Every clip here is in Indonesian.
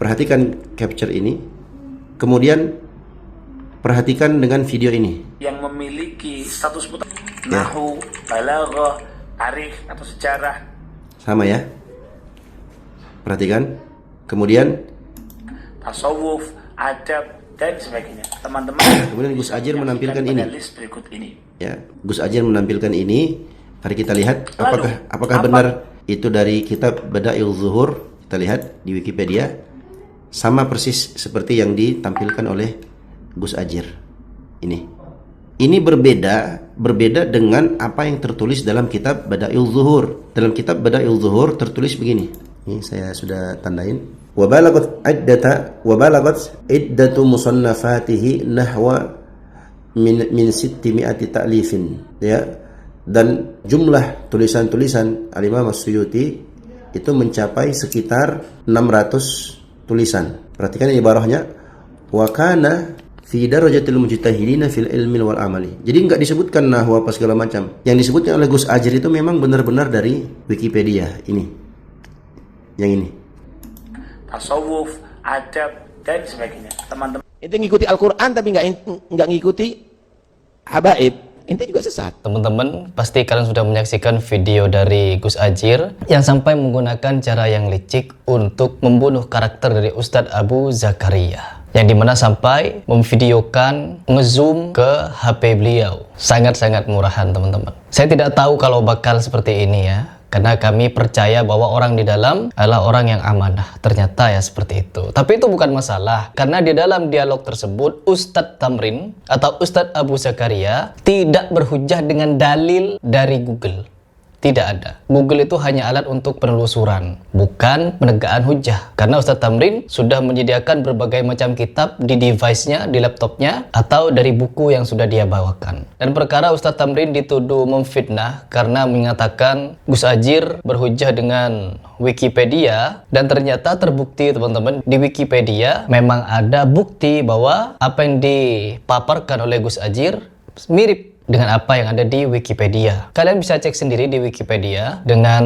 Perhatikan capture ini, kemudian perhatikan dengan video ini. Yang memiliki status putar nahu, balaghah, tarikh atau sejarah. Sama ya. Perhatikan. Kemudian tasawuf, adab dan sebagainya. Teman-teman, kemudian Gus Ajir menampilkan ini. List berikut ini. Ya, Gus Ajir menampilkan ini. Mari kita lihat apakah benar itu dari kitab Bada'iul Zuhur. Kita lihat di Wikipedia sama persis seperti yang ditampilkan oleh Gus Ajir. Ini berbeda dengan apa yang tertulis dalam kitab Bada'iul Zuhur. Dalam kitab Bada'iul Zuhur tertulis begini. Ini saya sudah tandain. Wa balagat iddatu musannafatihi nahwa min 600 ta'lifin, ya. Dan jumlah tulisan-tulisan Al-Imam As-Suyuti itu mencapai sekitar 600 tulisan. Perhatikan ibarahnya, wa kana fi darajatil mujtahidina fil ilmi wal amali. Jadi enggak disebutkan nahwa apa segala macam. Yang disebutnya oleh Gus Ajir itu memang benar-benar dari Wikipedia ini. Yang ini. Tasawuf, adab dan sebagainya. Teman-teman, Ente ngikuti Al-Quran tapi nggak ngikuti habaib, ente juga sesat. Teman-teman, pasti kalian sudah menyaksikan video dari Gus Ajir yang sampai menggunakan cara yang licik untuk membunuh karakter dari Ustadz Abu Zakaria, yang dimana sampai memvideokan ngezoom ke HP beliau. Sangat-sangat murahan, teman-teman. Saya tidak tahu kalau bakal seperti ini ya, karena kami percaya bahwa orang di dalam adalah orang yang amanah. Ternyata ya seperti itu. Tapi itu bukan masalah. Karena di dalam dialog tersebut, Ustadz Tamrin atau Ustadz Abu Zakaria tidak berhujjah dengan dalil dari Google. Tidak ada. Google itu hanya alat untuk penelusuran, bukan penegakan hujjah. Karena Ustadz Tamrin sudah menyediakan berbagai macam kitab di device-nya, di laptopnya, atau dari buku yang sudah dia bawakan. Dan perkara Ustadz Tamrin dituduh memfitnah karena mengatakan Gus Ajir berhujjah dengan Wikipedia, dan ternyata terbukti, teman-teman, di Wikipedia memang ada bukti bahwa apa yang dipaparkan oleh Gus Ajir mirip dengan apa yang ada di Wikipedia. Kalian bisa cek sendiri di Wikipedia dengan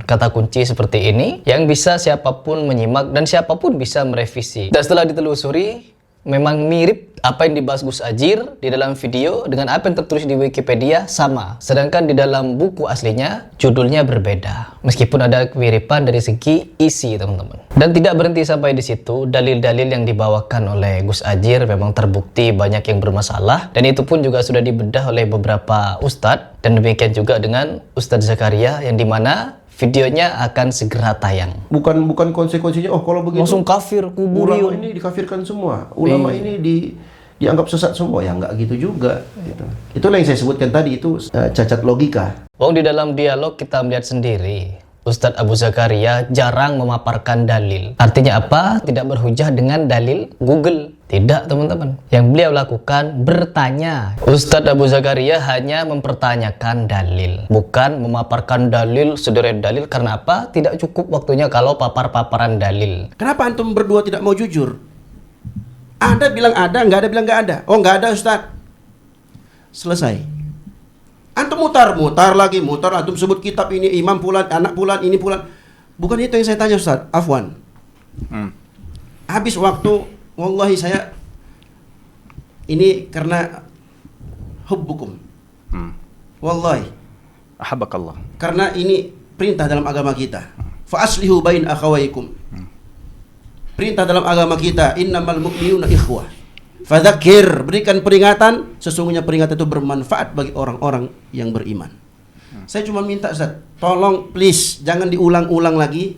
kata kunci seperti ini, yang bisa siapapun menyimak dan siapapun bisa merevisi. Dan setelah ditelusuri, memang mirip apa yang dibahas Gus Ajir di dalam video dengan apa yang tertulis di Wikipedia sama. Sedangkan di dalam buku aslinya judulnya berbeda. Meskipun ada kemiripan dari segi isi, teman-teman. Dan tidak berhenti sampai di situ, dalil-dalil yang dibawakan oleh Gus Ajir memang terbukti banyak yang bermasalah, dan itu pun juga sudah dibedah oleh beberapa ustadz, dan demikian juga dengan Ustadz Zakaria, yang dimana videonya akan segera tayang. Bukan konsekuensinya, oh kalau begitu langsung kafir, ulama ini dikafirkan semua, ulama ini dianggap sesat semua. Ya nggak gitu juga gitu. Itulah yang saya sebutkan tadi, itu cacat logika. Di dalam dialog kita melihat sendiri Ustadz Abu Zakaria jarang memaparkan dalil. Artinya apa? Tidak berhujjah dengan dalil Google. Tidak, teman-teman. Yang beliau lakukan bertanya. Ustadz Abu Zakaria hanya mempertanyakan dalil, bukan memaparkan dalil, sederet dalil. Karena apa? Tidak cukup waktunya kalau papar-paparan dalil. Kenapa antum berdua tidak mau jujur? Ada bilang ada, nggak ada bilang nggak ada. Oh nggak ada Ustadz. Selesai. Antum mutar antum sebut kitab ini, imam pulan, anak pulan, ini pulan. Bukan itu yang saya tanya Ustadz, afwan. Habis waktu, wallahi saya ini karena hubbukum. Wallahi. Ahabakallah. Karena ini perintah dalam agama kita. Fa aslihu bain akhawaykum. Perintah dalam agama kita, innamal mu'minuna ikhwah. Fadzakir, berikan peringatan, sesungguhnya peringatan itu bermanfaat bagi orang-orang yang beriman. Saya cuma minta Ustaz, tolong please jangan diulang-ulang lagi.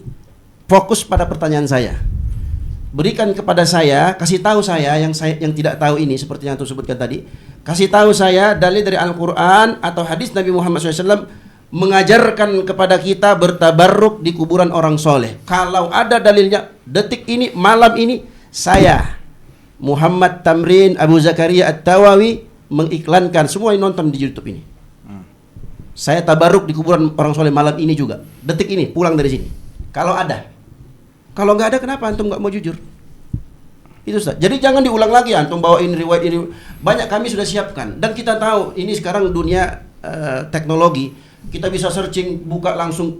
Fokus pada pertanyaan saya. Berikan kepada saya, kasih tahu saya yang tidak tahu ini seperti yang antum sebutkan tadi. Kasih tahu saya dalil dari Al-Qur'an atau hadis Nabi Muhammad SAW mengajarkan kepada kita bertabarruk di kuburan orang soleh. Kalau ada dalilnya, detik ini, malam ini, saya Muhammad Tamrin Abu Zakaria At-Tawawi mengiklankan, semua yang nonton di YouTube ini. Saya tabaruk di kuburan orang soleh malam ini juga. Detik ini pulang dari sini. Kalau ada. Kalau nggak ada, kenapa antum nggak mau jujur? Itu Ustaz. Jadi jangan diulang lagi antum bawain riwayat ini. Banyak kami sudah siapkan, dan kita tahu ini sekarang dunia teknologi. Kita bisa searching, buka langsung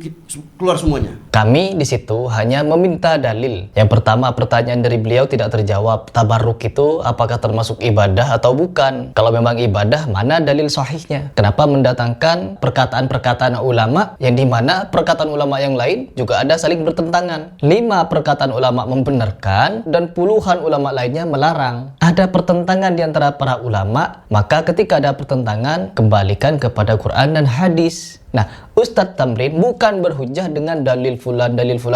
keluar semuanya. Kami di situ hanya meminta dalil. Yang pertama, pertanyaan dari beliau tidak terjawab. Tabarruk itu apakah termasuk ibadah atau bukan? Kalau memang ibadah, mana dalil sahihnya? Kenapa mendatangkan perkataan-perkataan ulama yang dimana perkataan ulama yang lain juga ada saling bertentangan? 5 perkataan ulama membenarkan dan puluhan ulama lainnya melarang. Ada pertentangan di antara para ulama, maka ketika ada pertentangan, kembalikan kepada Quran dan hadis. Nah, Ustadz Tamrin bukan berhujjah dengan dalil fulan,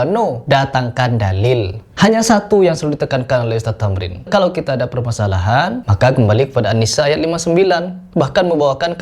no. Datangkan dalil. Hanya satu yang selalu ditekankan oleh Ustadz Tamrin. Kalau kita ada permasalahan, maka kembali kepada An-Nisa ayat 59. Bahkan membawakan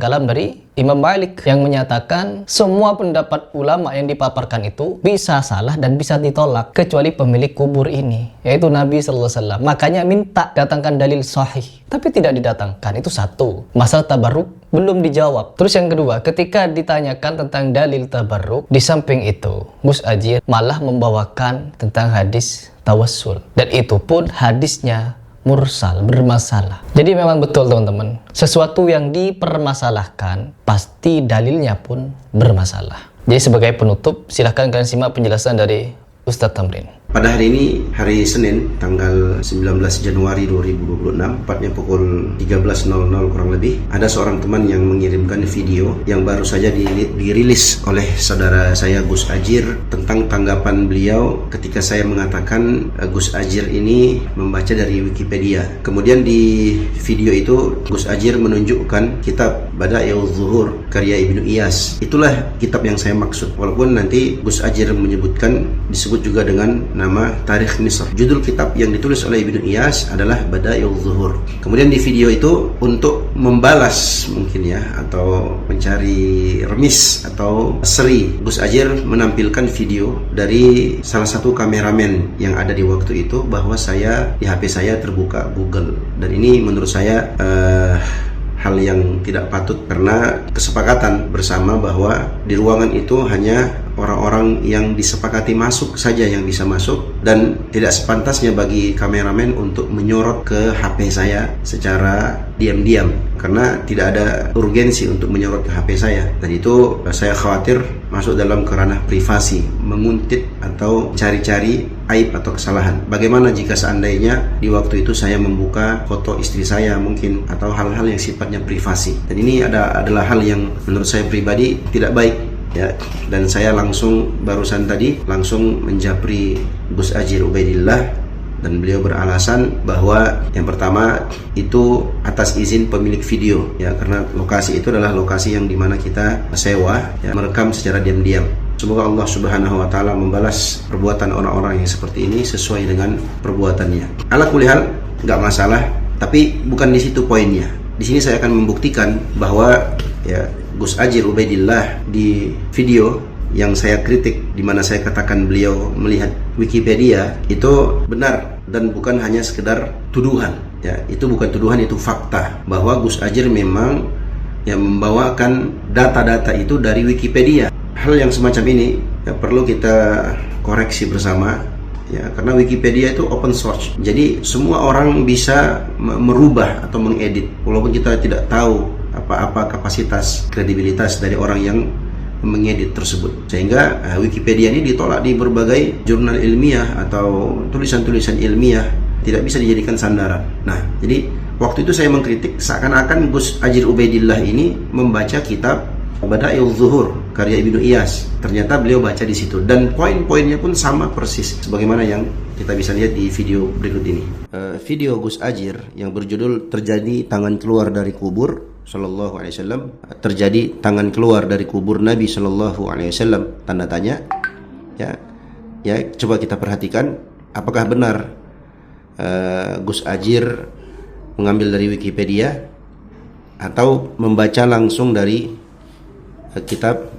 kalam dari Imam Malik yang menyatakan semua pendapat ulama yang dipaparkan itu bisa salah dan bisa ditolak kecuali pemilik kubur ini, yaitu Nabi SAW. Makanya minta datangkan dalil sahih, tapi tidak didatangkan. Itu satu. Masalah tabarruk belum dijawab. Terus yang kedua, ketika ditanyakan tentang dalil tabarruk, di samping itu Gus Ajir malah membawakan tentang hadis tawassul, dan itu pun hadisnya mursal, bermasalah. Jadi memang betul teman-teman, sesuatu yang dipermasalahkan pasti dalilnya pun bermasalah. Jadi sebagai penutup, silahkan kalian simak penjelasan dari Ustadz Tamrin. Pada hari ini, hari Senin, tanggal 19 Januari 2026, tepatnya pukul 13.00 kurang lebih, ada seorang teman yang mengirimkan video yang baru saja dirilis oleh saudara saya Gus Ajir tentang tanggapan beliau ketika saya mengatakan Gus Ajir ini membaca dari Wikipedia. Kemudian di video itu Gus Ajir menunjukkan kitab Bada'i'uz Zuhur karya Ibnu Iyas. Itulah kitab yang saya maksud. Walaupun nanti Gus Ajir menyebutkan, disebut juga dengan nama Tarikh Misr. Judul kitab yang ditulis oleh Ibnu Iyas adalah Bada'i'uz Zuhur. Kemudian di video itu untuk membalas mungkin ya, atau mencari remis atau seri, Gus Ajir menampilkan video dari salah satu kameramen yang ada di waktu itu bahwa di HP saya terbuka Google, dan ini menurut saya hal yang tidak patut, karena kesepakatan bersama bahwa di ruangan itu hanya orang-orang yang disepakati masuk saja yang bisa masuk, dan tidak sepantasnya bagi kameramen untuk menyorot ke HP saya secara diam-diam, karena tidak ada urgensi untuk menyorot ke HP saya, dan itu saya khawatir masuk dalam kerana privasi, menguntit atau cari-cari aib atau kesalahan. Bagaimana jika seandainya di waktu itu saya membuka foto istri saya mungkin, atau hal-hal yang sifatnya privasi, dan ini adalah hal yang menurut saya pribadi tidak baik ya. Dan saya barusan tadi langsung menjapri Gus Ajir Ubaidillah, dan beliau beralasan bahwa yang pertama itu atas izin pemilik video ya, karena lokasi itu adalah lokasi yang dimana kita sewa ya, merekam secara diam-diam. Semoga Allah Subhanahu wa taala membalas perbuatan orang-orang yang seperti ini sesuai dengan perbuatannya. Ala kulli hal, nggak masalah, tapi bukan di situ poinnya. Di sini saya akan membuktikan bahwa ya, Gus Ajir Ubaidillah di video yang saya kritik, di mana saya katakan beliau melihat Wikipedia, itu benar dan bukan hanya sekedar tuduhan ya. Itu bukan tuduhan, itu fakta bahwa Gus Ajir memang yang membawakan data-data itu dari Wikipedia. Hal yang semacam ini ya, perlu kita koreksi bersama ya, karena Wikipedia itu open source, jadi semua orang bisa merubah atau mengedit, walaupun kita tidak tahu apa kapasitas kredibilitas dari orang yang mengedit tersebut, sehingga Wikipedia ini ditolak di berbagai jurnal ilmiah atau tulisan-tulisan ilmiah, tidak bisa dijadikan sandaran. Nah, jadi waktu itu saya mengkritik seakan-akan Gus Ajir Ubaidillah ini membaca kitab Bada'i'uz Zuhur karya Ibnu Iyas. Ternyata beliau baca di situ, dan poin-poinnya pun sama persis sebagaimana yang kita bisa lihat di video berikut ini. Video Gus Ajir yang berjudul "Terjadi Tangan Keluar dari Kubur Sallallahu Alaihi Wasallam", terjadi tangan keluar dari kubur Nabi Sallallahu Alaihi Wasallam, tanda tanya ya, coba kita perhatikan apakah benar Gus Ajir mengambil dari Wikipedia atau membaca langsung dari kitab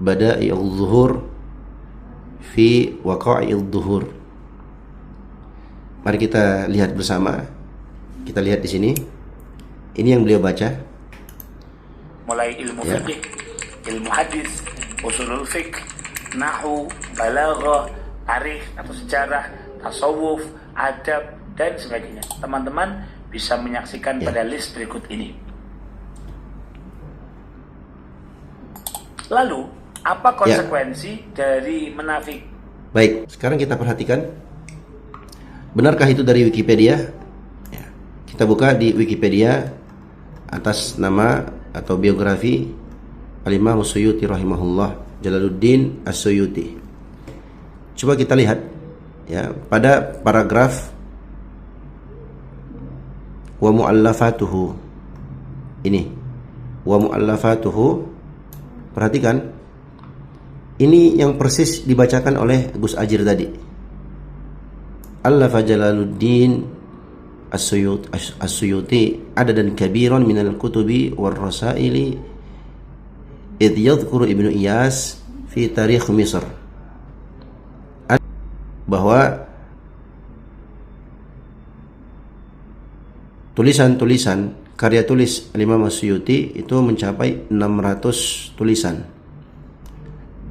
Bada'i'uz Zuhur fi Waqa'i'uz Zuhur. Mari kita lihat bersama. Kita lihat di sini. Ini yang beliau baca. Mulai ilmu fiqh, ilmu hadis, usulul fiqh, nahwu, balaghah, tarikh atau sejarah, tasawuf, adab dan sebagainya. Teman-teman bisa menyaksikan pada list berikut ini. Lalu, apa konsekuensi dari menafik? Baik, sekarang kita perhatikan. Benarkah itu dari Wikipedia? Ya. Kita buka di Wikipedia atas nama atau biografi Al-Imam As-Suyuti rahimahullah, Jalaluddin As-Suyuti. Coba kita lihat ya, pada paragraf wa mu'allafatuhu ini, wa mu'allafatuhu, perhatikan ini yang persis dibacakan oleh Gus Ajir tadi. Allafa Jalaluddin As-Suyuti adadan kabiran minal kutubi war rasaili idh yadhkuru Ibnu Iyas fi tarikh Misr, bahwa tulisan-tulisan karya tulis Imam As-Suyuti itu mencapai 600 tulisan.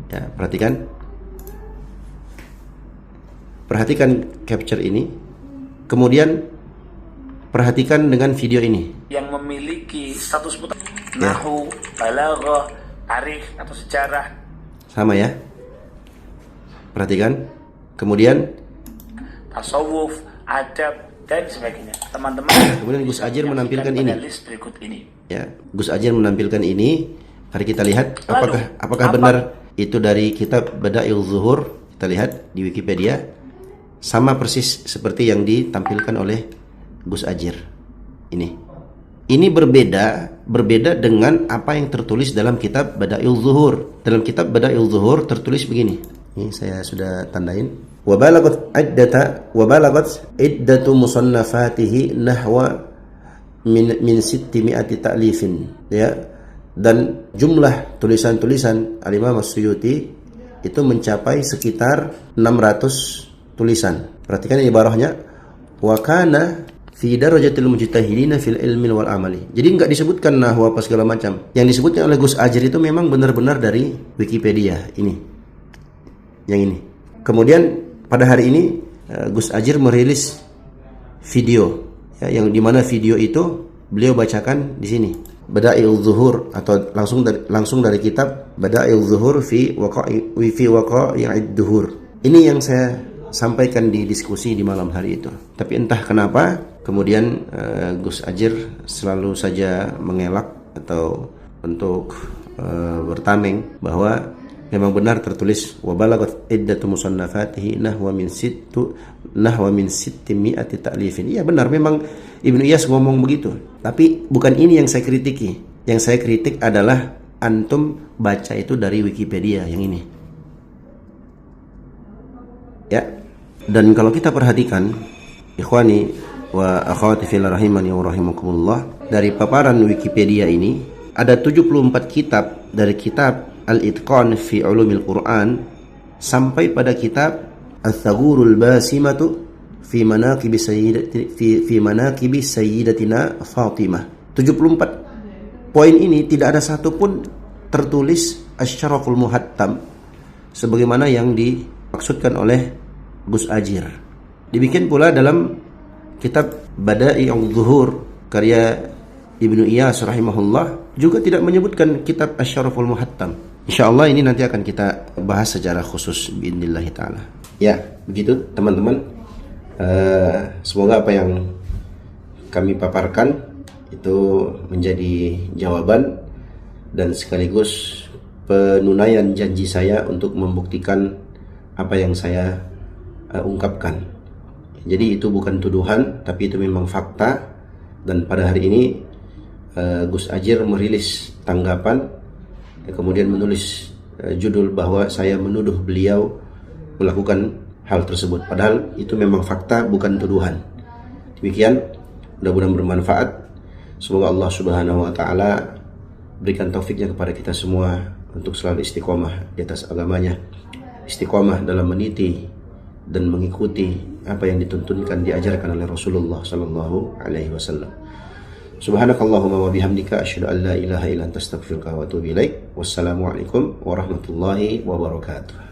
Ya, perhatikan capture ini, kemudian perhatikan dengan video ini yang memiliki status nahu, balaghah, tarikh atau sejarah. Sama ya, perhatikan, kemudian tasawuf, adab dan sebagainya. Teman-teman, kemudian Gus Ajir menampilkan ini. List berikut ini. Ya, Gus Ajir menampilkan ini. Mari kita lihat apakah benar itu dari kitab Bada'iul Zuhur. Kita lihat di Wikipedia. Sama persis seperti yang ditampilkan oleh Gus Ajir. Ini berbeda dengan apa yang tertulis dalam kitab Bada'iul Zuhur. Dalam kitab Bada'iul Zuhur tertulis begini. Ini saya sudah tandain. Wa balagat iddatu musannafatihi nahwa min 600 ta'lifin, ya. Dan jumlah tulisan-tulisan Al-Imam As-Suyuti itu mencapai sekitar 600 tulisan. Perhatikan ibarahnya, wa kana fi darajatil mujtahidina fil ilmi wal amali. Jadi enggak disebutkan nahwa apa segala macam. Yang disebutnya oleh Gus Ajir itu memang benar-benar dari Wikipedia ini. Yang ini. Kemudian pada hari ini Gus Ajir merilis video, ya, yang dimana video itu beliau bacakan di sini, Bada'iul Zuhur, atau langsung dari kitab Bada'iul Zuhur fi waqa'i'id duhur. Ini yang saya sampaikan di diskusi di malam hari itu. Tapi entah kenapa kemudian Gus Ajir selalu saja mengelak atau untuk bertameng bahwa memang benar tertulis wa balagat iddatu musannafatihi nahwa min 600 ta'lifin. Iya benar, memang Ibnu Iyas ngomong begitu. Tapi bukan ini yang saya kritiki. Yang saya kritik adalah antum baca itu dari Wikipedia yang ini. Ya. Dan kalau kita perhatikan, ikhwani wa akhwati fillah rahimani wa rahimakumullah, dari paparan Wikipedia ini ada 74 kitab, dari kitab Al-Itqan fi Ulumil Quran sampai pada kitab Al-Thagurul Basimatu fi manaqibi sayyidatina Fatimah. 74 poin ini tidak ada satupun tertulis Asy-Syaraful Muhattam sebagaimana yang dimaksudkan oleh Gus Ajir. Demikian pula dalam kitab Bada'iul Zuhur karya Ibnu Iyas rahimahullah juga tidak menyebutkan kitab Asy-Syaraful Muhattam. Insyaallah ini nanti akan kita bahas secara khusus biidznillah taala. Ya, begitu teman-teman. Semoga apa yang kami paparkan itu menjadi jawaban dan sekaligus penunaian janji saya untuk membuktikan apa yang saya ungkapkan. Jadi itu bukan tuduhan, tapi itu memang fakta. Dan pada hari ini Gus Ajir merilis tanggapan, kemudian menulis judul bahwa saya menuduh beliau melakukan hal tersebut. Padahal itu memang fakta, bukan tuduhan. Demikian, mudah-mudahan bermanfaat. Semoga Allah Subhanahu wa taala berikan taufiknya kepada kita semua untuk selalu istiqomah di atas agamanya, istiqomah dalam meniti dan mengikuti apa yang dituntunkan, diajarkan oleh Rasulullah sallallahu alaihi wasallam. Subhanakallahumma wa bihamdika asyhadu an la ilaha illa anta astaghfiruka wa atubu ilaik. Wassalamualaikum warahmatullahi wabarakatuh.